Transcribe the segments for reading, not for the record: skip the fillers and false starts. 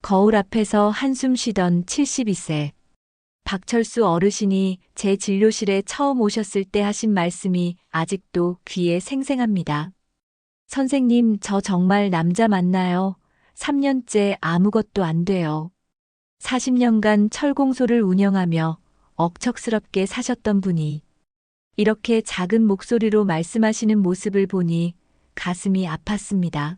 거울 앞에서 한숨 쉬던 72세. 박철수 어르신이 제 진료실에 처음 오셨을 때 하신 말씀이 아직도 귀에 생생합니다. 선생님, 저 정말 남자 맞나요? 3년째 아무것도 안 돼요. 40년간 철공소를 운영하며 억척스럽게 사셨던 분이 이렇게 작은 목소리로 말씀하시는 모습을 보니 가슴이 아팠습니다.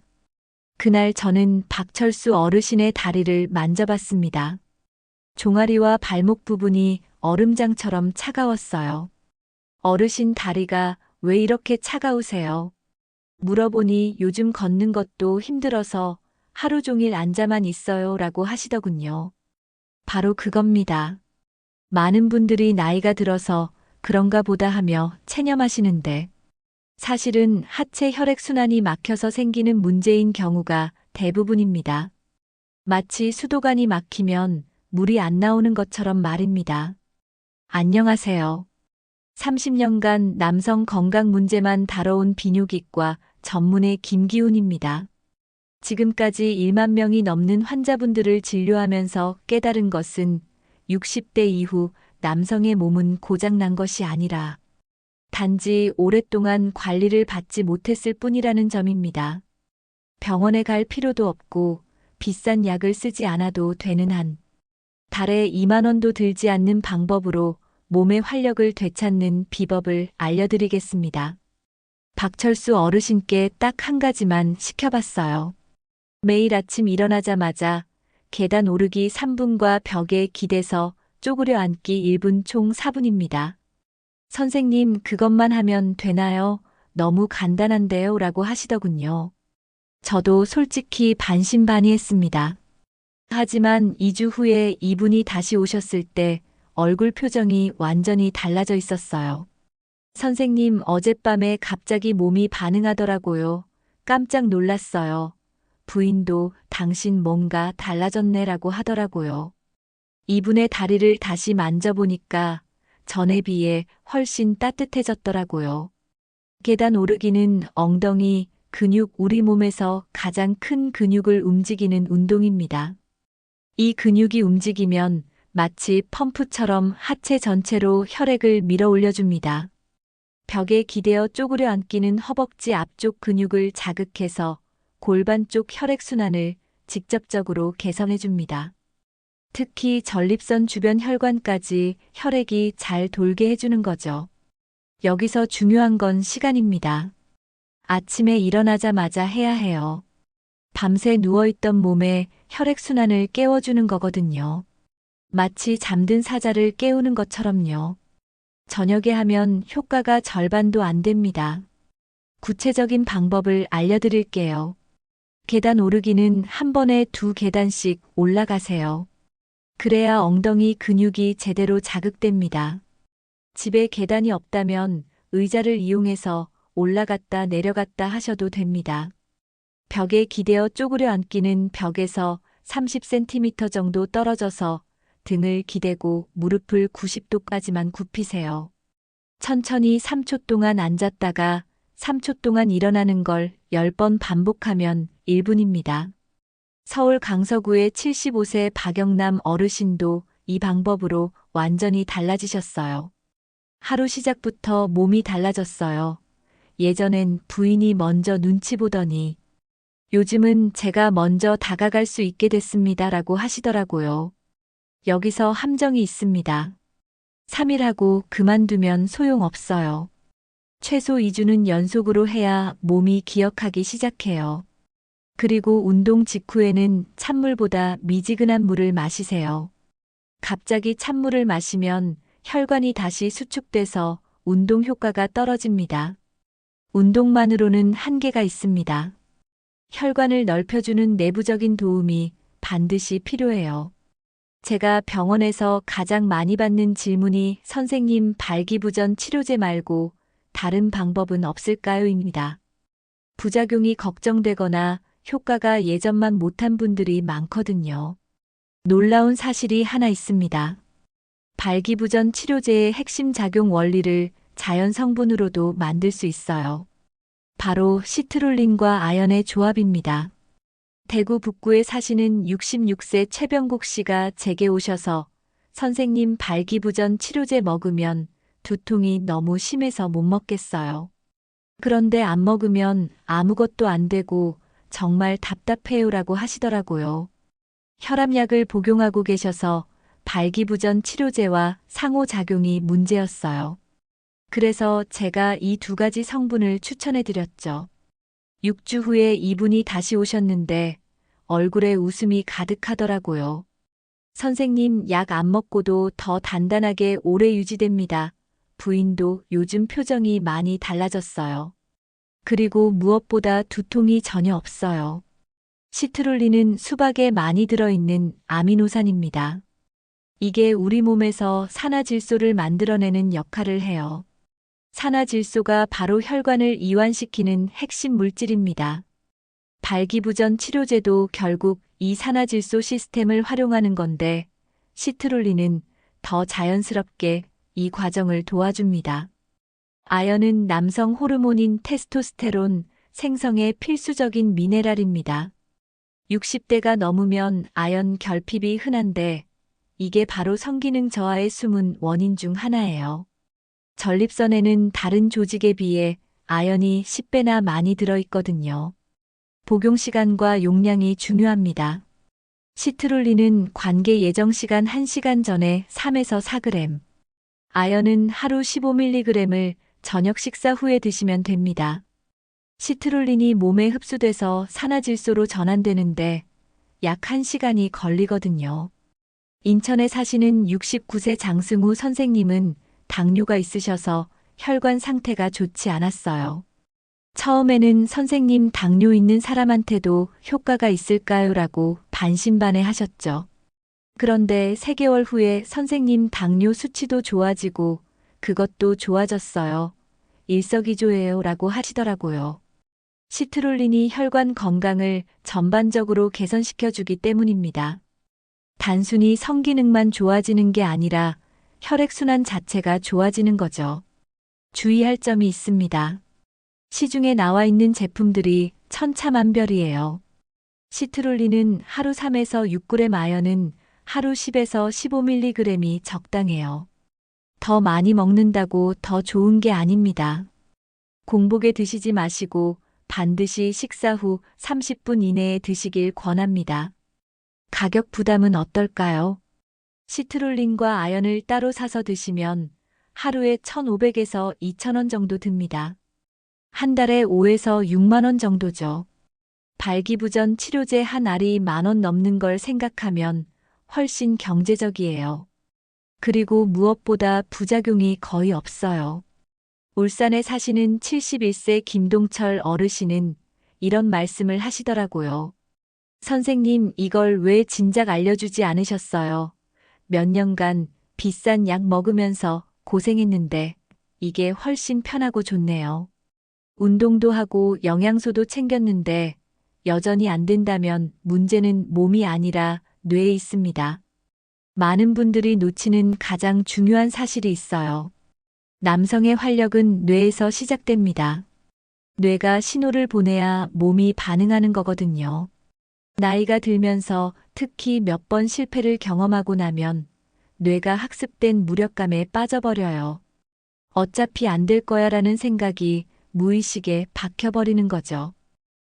그날 저는 박철수 어르신의 다리를 만져봤습니다. 종아리와 발목 부분이 얼음장처럼 차가웠어요. 어르신 다리가 왜 이렇게 차가우세요? 물어보니 요즘 걷는 것도 힘들어서 하루 종일 앉아만 있어요 라고 하시더군요. 바로 그겁니다. 많은 분들이 나이가 들어서 그런가 보다 하며 체념하시는데 사실은 하체 혈액순환이 막혀서 생기는 문제인 경우가 대부분입니다. 마치 수도관이 막히면 물이 안 나오는 것처럼 말입니다. 안녕하세요. 30년간 남성 건강 문제만 다뤄온 비뇨기과 전문의 김기훈입니다. 지금까지 1만 명이 넘는 환자분들을 진료하면서 깨달은 것은 60대 이후 남성의 몸은 고장난 것이 아니라 단지 오랫동안 관리를 받지 못했을 뿐이라는 점입니다. 병원에 갈 필요도 없고 비싼 약을 쓰지 않아도 되는 한 달에 2만 원도 들지 않는 방법으로 몸의 활력을 되찾는 비법을 알려드리겠습니다. 박철수 어르신께 딱 한 가지만 시켜봤어요. 매일 아침 일어나자마자 계단 오르기 3분과 벽에 기대서 쪼그려 앉기 1분 총 4분입니다. 선생님, 그것만 하면 되나요? 너무 간단한데요? 라고 하시더군요. 저도 솔직히 반신반의했습니다. 하지만 2주 후에 이분이 다시 오셨을 때 얼굴 표정이 완전히 달라져 있었어요. 선생님, 어젯밤에 갑자기 몸이 반응하더라고요. 깜짝 놀랐어요. 부인도 당신 뭔가 달라졌네라고 하더라고요. 이분의 다리를 다시 만져보니까 전에 비해 훨씬 따뜻해졌더라고요. 계단 오르기는 엉덩이 근육, 우리 몸에서 가장 큰 근육을 움직이는 운동입니다. 이 근육이 움직이면 마치 펌프처럼 하체 전체로 혈액을 밀어 올려줍니다. 벽에 기대어 쪼그려 앉기는 허벅지 앞쪽 근육을 자극해서 골반 쪽 혈액순환을 직접적으로 개선해줍니다. 특히 전립선 주변 혈관까지 혈액이 잘 돌게 해주는 거죠. 여기서 중요한 건 시간입니다. 아침에 일어나자마자 해야 해요. 밤새 누워있던 몸에 혈액순환을 깨워주는 거거든요. 마치 잠든 사자를 깨우는 것처럼요. 저녁에 하면 효과가 절반도 안 됩니다. 구체적인 방법을 알려드릴게요. 계단 오르기는 한 번에 2계단씩 올라가세요. 그래야 엉덩이 근육이 제대로 자극됩니다. 집에 계단이 없다면 의자를 이용해서 올라갔다 내려갔다 하셔도 됩니다. 벽에 기대어 쪼그려 앉기는 벽에서 30cm 정도 떨어져서 등을 기대고 무릎을 90도까지만 굽히세요. 천천히 3초 동안 앉았다가 3초 동안 일어나는 걸 10번 반복하면 1분입니다. 서울 강서구의 75세 박영남 어르신도 이 방법으로 완전히 달라지셨어요. 하루 시작부터 몸이 달라졌어요. 예전엔 부인이 먼저 눈치 보더니 요즘은 제가 먼저 다가갈 수 있게 됐습니다 라고 하시더라고요. 여기서 함정이 있습니다. 3일 하고 그만두면 소용없어요. 최소 2주는 연속으로 해야 몸이 기억하기 시작해요. 그리고 운동 직후에는 찬물보다 미지근한 물을 마시세요. 갑자기 찬물을 마시면 혈관이 다시 수축돼서 운동 효과가 떨어집니다. 운동만으로는 한계가 있습니다. 혈관을 넓혀주는 내부적인 도움이 반드시 필요해요. 제가 병원에서 가장 많이 받는 질문이 선생님, 발기부전 치료제 말고 다른 방법은 없을까요?입니다. 부작용이 걱정되거나 효과가 예전만 못한 분들이 많거든요. 놀라운 사실이 하나 있습니다. 발기부전 치료제의 핵심 작용 원리를 자연 성분으로도 만들 수 있어요. 바로 시트룰린과 아연의 조합입니다. 대구 북구에 사시는 66세 최병국 씨가 제게 오셔서 선생님 발기부전 치료제 먹으면 두통이 너무 심해서 못 먹겠어요. 그런데 안 먹으면 아무것도 안 되고 정말 답답해요라고 하시더라고요. 혈압약을 복용하고 계셔서 발기부전 치료제와 상호작용이 문제였어요. 그래서 제가 이 두 가지 성분을 추천해 드렸죠. 6주 후에 이분이 다시 오셨는데 얼굴에 웃음이 가득하더라고요. 선생님, 약 안 먹고도 더 단단하게 오래 유지됩니다. 부인도 요즘 표정이 많이 달라졌어요. 그리고 무엇보다 두통이 전혀 없어요. 시트룰린은 수박에 많이 들어있는 아미노산입니다. 이게 우리 몸에서 산화질소를 만들어내는 역할을 해요. 산화질소가 바로 혈관을 이완시키는 핵심 물질입니다. 발기부전 치료제도 결국 이 산화질소 시스템을 활용하는 건데 시트룰린은 더 자연스럽게 이 과정을 도와줍니다. 아연은 남성 호르몬인 테스토스테론 생성에 필수적인 미네랄입니다. 60대가 넘으면 아연 결핍이 흔한데 이게 바로 성기능 저하의 숨은 원인 중 하나예요. 전립선에는 다른 조직에 비해 아연이 10배나 많이 들어있거든요. 복용 시간과 용량이 중요합니다. 시트룰린은 관계 예정 시간 1시간 전에 3에서 4g, 아연은 하루 15mg을 저녁 식사 후에 드시면 됩니다. 시트룰린이 몸에 흡수돼서 산화질소로 전환되는데 약 1시간이 걸리거든요. 인천에 사시는 69세 장승우 선생님은 당뇨가 있으셔서 혈관 상태가 좋지 않았어요. 처음에는 선생님 당뇨 있는 사람한테도 효과가 있을까요? 라고 반신반의 하셨죠. 그런데 3개월 후에 선생님 당뇨 수치도 좋아지고 그것도 좋아졌어요. 일석이조예요 라고 하시더라고요. 시트룰린이 혈관 건강을 전반적으로 개선시켜주기 때문입니다. 단순히 성기능만 좋아지는 게 아니라 혈액순환 자체가 좋아지는 거죠. 주의할 점이 있습니다. 시중에 나와 있는 제품들이 천차만별이에요. 시트룰린은 하루 3에서 6g, 아연은 하루 10에서 15mg이 적당해요. 더 많이 먹는다고 더 좋은 게 아닙니다. 공복에 드시지 마시고 반드시 식사 후 30분 이내에 드시길 권합니다. 가격 부담은 어떨까요? 시트룰린과 아연을 따로 사서 드시면 하루에 1,500에서 2,000원 정도 듭니다. 한 달에 5에서 6만 원 정도죠. 발기부전 치료제 한 알이 10,000원 넘는 걸 생각하면 훨씬 경제적이에요. 그리고 무엇보다 부작용이 거의 없어요. 울산에 사시는 71세 김동철 어르신은 이런 말씀을 하시더라고요. 선생님, 이걸 왜 진작 알려주지 않으셨어요? 몇 년간 비싼 약 먹으면서 고생했는데 이게 훨씬 편하고 좋네요. 운동도 하고 영양소도 챙겼는데 여전히 안 된다면 문제는 몸이 아니라 뇌에 있습니다. 많은 분들이 놓치는 가장 중요한 사실이 있어요. 남성의 활력은 뇌에서 시작됩니다. 뇌가 신호를 보내야 몸이 반응하는 거거든요. 나이가 들면서 특히 몇 번 실패를 경험하고 나면 뇌가 학습된 무력감에 빠져버려요. 어차피 안 될 거야 라는 생각이 무의식에 박혀버리는 거죠.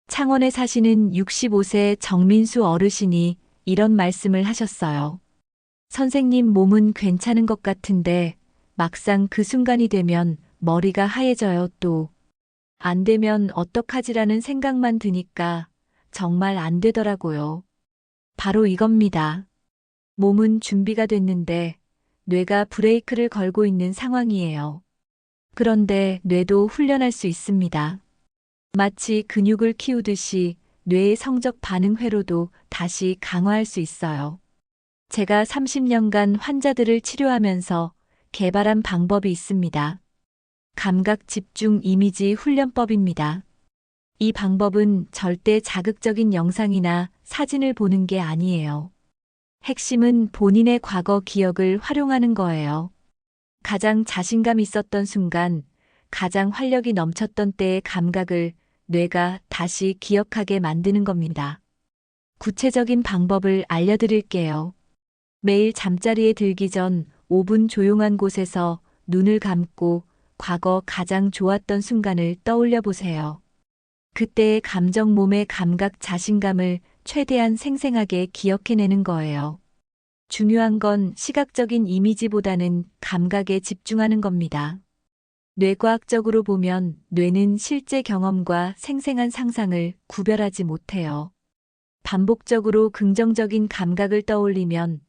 창원에 사시는 65세 정민수 어르신이 이런 말씀을 하셨어요. 선생님, 몸은 괜찮은 것 같은데 막상 그 순간이 되면 머리가 하얘져요. 또 안 되면 어떡하지라는 생각만 드니까 정말 안 되더라고요. 바로 이겁니다. 몸은 준비가 됐는데 뇌가 브레이크를 걸고 있는 상황이에요. 그런데 뇌도 훈련할 수 있습니다. 마치 근육을 키우듯이 뇌의 성적 반응 회로도 다시 강화할 수 있어요. 제가 30년간 환자들을 치료하면서 개발한 방법이 있습니다. 감각 집중 이미지 훈련법입니다. 이 방법은 절대 자극적인 영상이나 사진을 보는 게 아니에요. 핵심은 본인의 과거 기억을 활용하는 거예요. 가장 자신감 있었던 순간, 가장 활력이 넘쳤던 때의 감각을 뇌가 다시 기억하게 만드는 겁니다. 구체적인 방법을 알려드릴게요. 매일 잠자리에 들기 전 5분 조용한 곳에서 눈을 감고 과거 가장 좋았던 순간을 떠올려 보세요. 그때의 감정, 몸의 감각, 자신감을 최대한 생생하게 기억해내는 거예요. 중요한 건 시각적인 이미지보다는 감각에 집중하는 겁니다. 뇌과학적으로 보면 뇌는 실제 경험과 생생한 상상을 구별하지 못해요. 반복적으로 긍정적인 감각을 떠올리면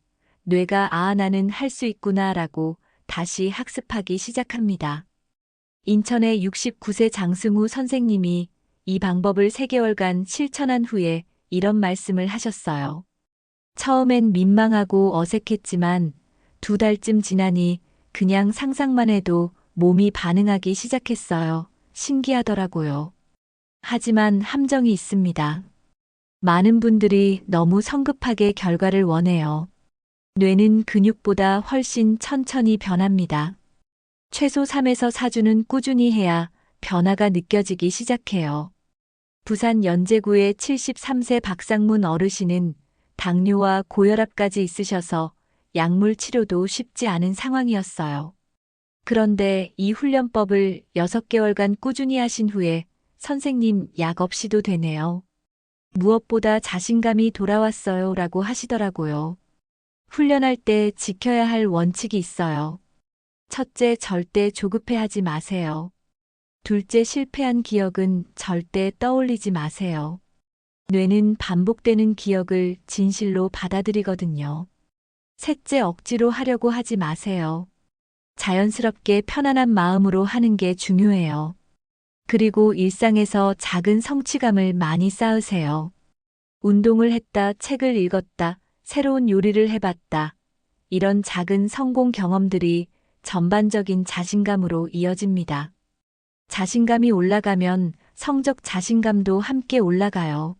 뇌가 아, 나는 할 수 있구나라고 다시 학습하기 시작합니다. 인천의 69세 장승우 선생님이 이 방법을 3개월간 실천한 후에 이런 말씀을 하셨어요. 처음엔 민망하고 어색했지만 2달쯤 지나니 그냥 상상만 해도 몸이 반응하기 시작했어요. 신기하더라고요. 하지만 함정이 있습니다. 많은 분들이 너무 성급하게 결과를 원해요. 뇌는 근육보다 훨씬 천천히 변합니다. 최소 3에서 4주는 꾸준히 해야 변화가 느껴지기 시작해요. 부산 연제구의 73세 박상문 어르신은 당뇨와 고혈압까지 있으셔서 약물 치료도 쉽지 않은 상황이었어요. 그런데 이 훈련법을 6개월간 꾸준히 하신 후에 선생님, 약 없이도 되네요. 무엇보다 자신감이 돌아왔어요 라고 하시더라고요. 훈련할 때 지켜야 할 원칙이 있어요. 첫째, 절대 조급해하지 마세요. 둘째, 실패한 기억은 절대 떠올리지 마세요. 뇌는 반복되는 기억을 진실로 받아들이거든요. 셋째, 억지로 하려고 하지 마세요. 자연스럽게 편안한 마음으로 하는 게 중요해요. 그리고 일상에서 작은 성취감을 많이 쌓으세요. 운동을 했다, 책을 읽었다, 새로운 요리를 해봤다. 이런 작은 성공 경험들이 전반적인 자신감으로 이어집니다. 자신감이 올라가면 성적 자신감도 함께 올라가요.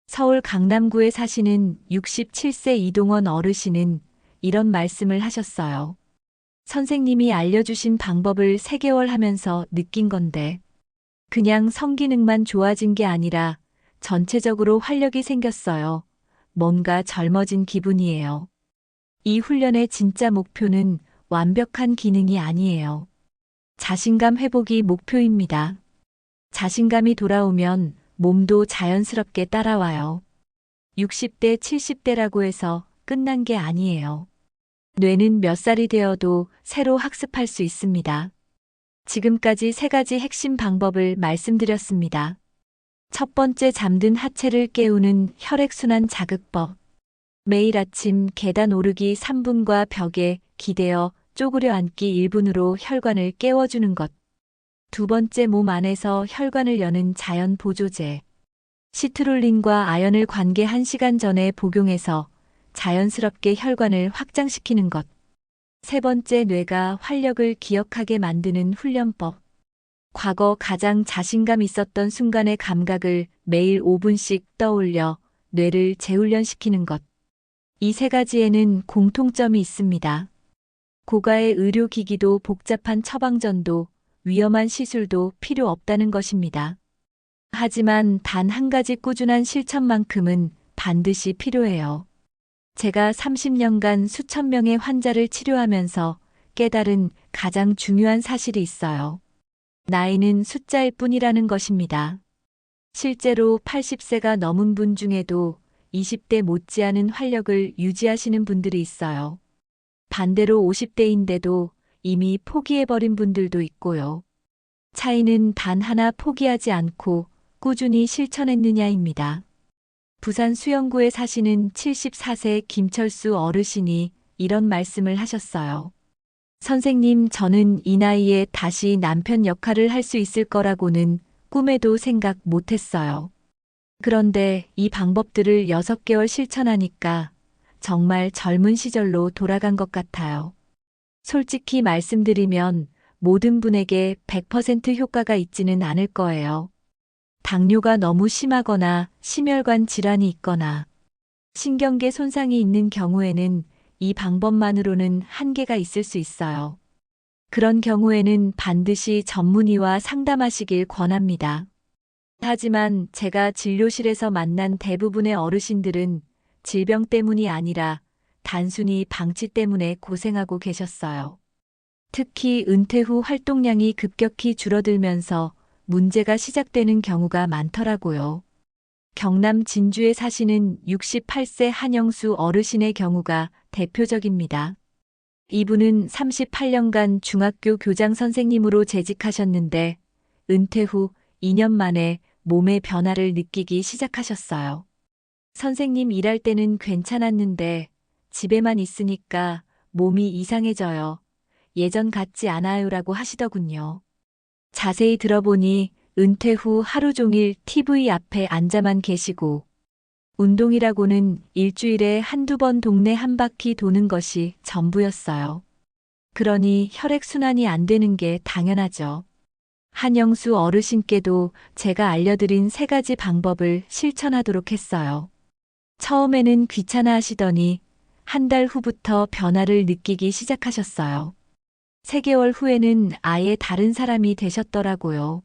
서울 강남구에 사시는 67세 이동원 어르신은 이런 말씀을 하셨어요. 선생님이 알려주신 방법을 3개월 하면서 느낀 건데, 그냥 성기능만 좋아진 게 아니라 전체적으로 활력이 생겼어요. 뭔가 젊어진 기분이에요. 이 훈련의 진짜 목표는 완벽한 기능이 아니에요. 자신감 회복이 목표입니다. 자신감이 돌아오면 몸도 자연스럽게 따라와요. 60대, 70대라고 해서 끝난 게 아니에요. 뇌는 몇 살이 되어도 새로 학습할 수 있습니다. 지금까지 3가지 핵심 방법을 말씀드렸습니다. 첫 번째, 잠든 하체를 깨우는 혈액순환 자극법. 매일 아침 계단 오르기 3분과 벽에 기대어 쪼그려 앉기 1분으로 혈관을 깨워주는 것. 두 번째, 몸 안에서 혈관을 여는 자연 보조제. 시트룰린과 아연을 관계 1시간 전에 복용해서 자연스럽게 혈관을 확장시키는 것. 세 번째, 뇌가 활력을 기억하게 만드는 훈련법. 과거 가장 자신감 있었던 순간의 감각을 매일 5분씩 떠올려 뇌를 재훈련시키는 것. 이 3가지에는 공통점이 있습니다. 고가의 의료기기도 복잡한 처방전도 위험한 시술도 필요 없다는 것입니다. 하지만 단 1가지 꾸준한 실천만큼은 반드시 필요해요. 제가 30년간 수천 명의 환자를 치료하면서 깨달은 가장 중요한 사실이 있어요. 나이는 숫자일 뿐이라는 것입니다. 실제로 80세가 넘은 분 중에도 20대 못지않은 활력을 유지하시는 분들이 있어요. 반대로 50대인데도 이미 포기해버린 분들도 있고요. 차이는 단 하나, 포기하지 않고 꾸준히 실천했느냐입니다. 부산 수영구에 사시는 74세 김철수 어르신이 이런 말씀을 하셨어요. 선생님, 저는 이 나이에 다시 남편 역할을 할 수 있을 거라고는 꿈에도 생각 못했어요. 그런데 이 방법들을 6개월 실천하니까 정말 젊은 시절로 돌아간 것 같아요. 솔직히 말씀드리면 모든 분에게 100% 효과가 있지는 않을 거예요. 당뇨가 너무 심하거나 심혈관 질환이 있거나 신경계 손상이 있는 경우에는 이 방법만으로는 한계가 있을 수 있어요. 그런 경우에는 반드시 전문의와 상담하시길 권합니다. 하지만 제가 진료실에서 만난 대부분의 어르신들은 질병 때문이 아니라 단순히 방치 때문에 고생하고 계셨어요. 특히 은퇴 후 활동량이 급격히 줄어들면서 문제가 시작되는 경우가 많더라고요. 경남 진주에 사시는 68세 한영수 어르신의 경우가 대표적입니다. 이분은 38년간 중학교 교장 선생님으로 재직하셨는데 은퇴 후 2년 만에 몸의 변화를 느끼기 시작하셨어요. 선생님 일할 때는 괜찮았는데 집에만 있으니까 몸이 이상해져요. 예전 같지 않아요라고 하시더군요. 자세히 들어보니 은퇴 후 하루 종일 TV 앞에 앉아만 계시고 운동이라고는 일주일에 한두 번 동네 한 바퀴 도는 것이 전부였어요. 그러니 혈액순환이 안 되는 게 당연하죠. 한영수 어르신께도 제가 알려드린 3가지 방법을 실천하도록 했어요. 처음에는 귀찮아 하시더니 한 달 후부터 변화를 느끼기 시작하셨어요. 3개월 후에는 아예 다른 사람이 되셨더라고요.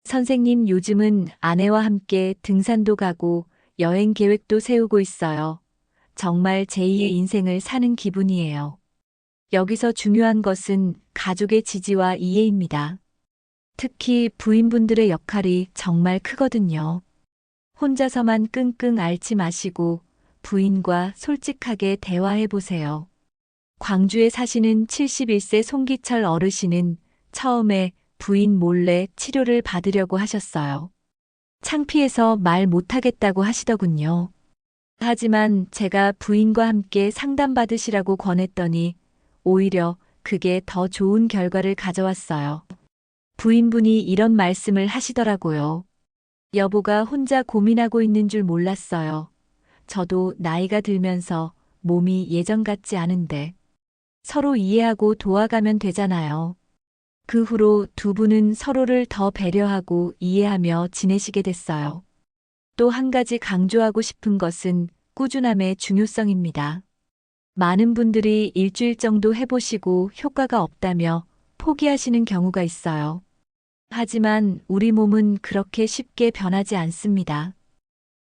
선생님 요즘은 아내와 함께 등산도 가고 여행 계획도 세우고 있어요. 정말 제2의 인생을 사는 기분이에요. 여기서 중요한 것은 가족의 지지와 이해입니다. 특히 부인분들의 역할이 정말 크거든요. 혼자서만 끙끙 앓지 마시고 부인과 솔직하게 대화해 보세요. 광주에 사시는 71세 송기철 어르신은 처음에 부인 몰래 치료를 받으려고 하셨어요. 창피해서 말 못하겠다고 하시더군요. 하지만 제가 부인과 함께 상담받으시라고 권했더니 오히려 그게 더 좋은 결과를 가져왔어요. 부인분이 이런 말씀을 하시더라고요. 여보가 혼자 고민하고 있는 줄 몰랐어요. 저도 나이가 들면서 몸이 예전 같지 않은데 서로 이해하고 도와가면 되잖아요. 그 후로 두 분은 서로를 더 배려하고 이해하며 지내시게 됐어요. 또 한 가지 강조하고 싶은 것은 꾸준함의 중요성입니다. 많은 분들이 일주일 정도 해보시고 효과가 없다며 포기하시는 경우가 있어요. 하지만 우리 몸은 그렇게 쉽게 변하지 않습니다.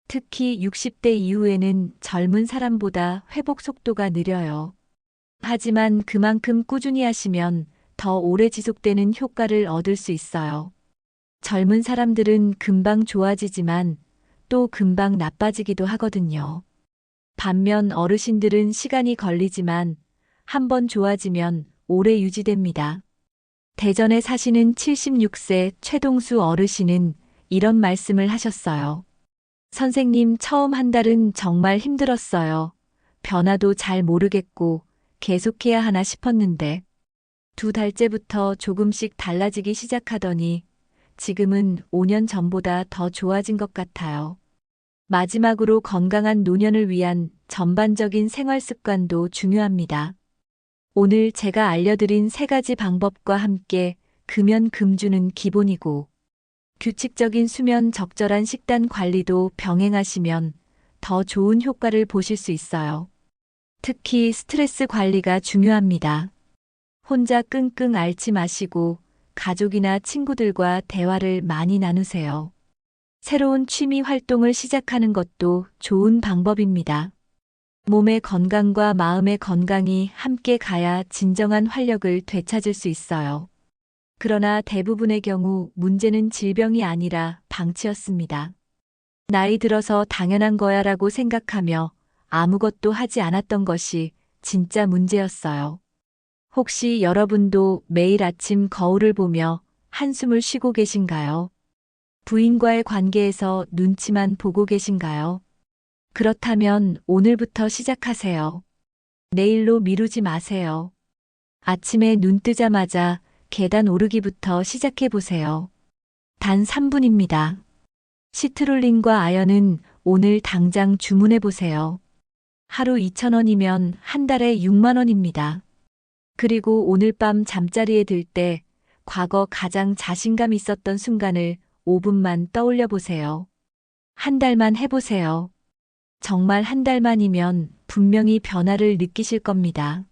특히 60대 이후에는 젊은 사람보다 회복 속도가 느려요. 하지만 그만큼 꾸준히 하시면 더 오래 지속되는 효과를 얻을 수 있어요. 젊은 사람들은 금방 좋아지지만 또 금방 나빠지기도 하거든요. 반면 어르신들은 시간이 걸리지만 한번 좋아지면 오래 유지됩니다. 대전에 사시는 76세 최동수 어르신은 이런 말씀을 하셨어요. 선생님 처음 한 달은 정말 힘들었어요. 변화도 잘 모르겠고 계속해야 하나 싶었는데 2달째부터 조금씩 달라지기 시작하더니 지금은 5년 전보다 더 좋아진 것 같아요. 마지막으로 건강한 노년을 위한 전반적인 생활 습관도 중요합니다. 오늘 제가 알려드린 3가지 방법과 함께 금연 금주는 기본이고 규칙적인 수면 적절한 식단 관리도 병행하시면 더 좋은 효과를 보실 수 있어요. 특히 스트레스 관리가 중요합니다. 혼자 끙끙 앓지 마시고 가족이나 친구들과 대화를 많이 나누세요. 새로운 취미 활동을 시작하는 것도 좋은 방법입니다. 몸의 건강과 마음의 건강이 함께 가야 진정한 활력을 되찾을 수 있어요. 그러나 대부분의 경우 문제는 질병이 아니라 방치였습니다. 나이 들어서 당연한 거야라고 생각하며 아무것도 하지 않았던 것이 진짜 문제였어요. 혹시 여러분도 매일 아침 거울을 보며 한숨을 쉬고 계신가요? 부인과의 관계에서 눈치만 보고 계신가요? 그렇다면 오늘부터 시작하세요. 내일로 미루지 마세요. 아침에 눈 뜨자마자 계단 오르기부터 시작해 보세요. 단 3분입니다. 시트룰린과 아연은 오늘 당장 주문해 보세요. 하루 2,000원이면 한 달에 6만 원입니다. 그리고 오늘 밤 잠자리에 들 때 과거 가장 자신감 있었던 순간을 5분만 떠올려 보세요. 한 달만 해보세요. 정말 한 달만이면 분명히 변화를 느끼실 겁니다.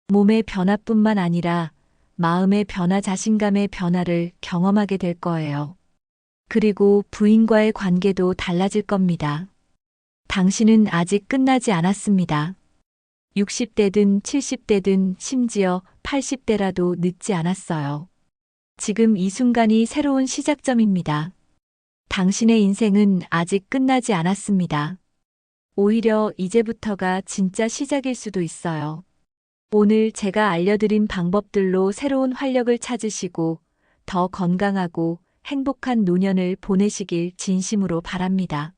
몸의 변화뿐만 아니라 마음의 변화, 자신감의 변화를 경험하게 될 거예요. 그리고 부인과의 관계도 달라질 겁니다. 당신은 아직 끝나지 않았습니다. 60대든 70대든 심지어 80대라도 늦지 않았어요. 지금 이 순간이 새로운 시작점입니다. 당신의 인생은 아직 끝나지 않았습니다. 오히려 이제부터가 진짜 시작일 수도 있어요. 오늘 제가 알려드린 방법들로 새로운 활력을 찾으시고 더 건강하고 행복한 노년을 보내시길 진심으로 바랍니다.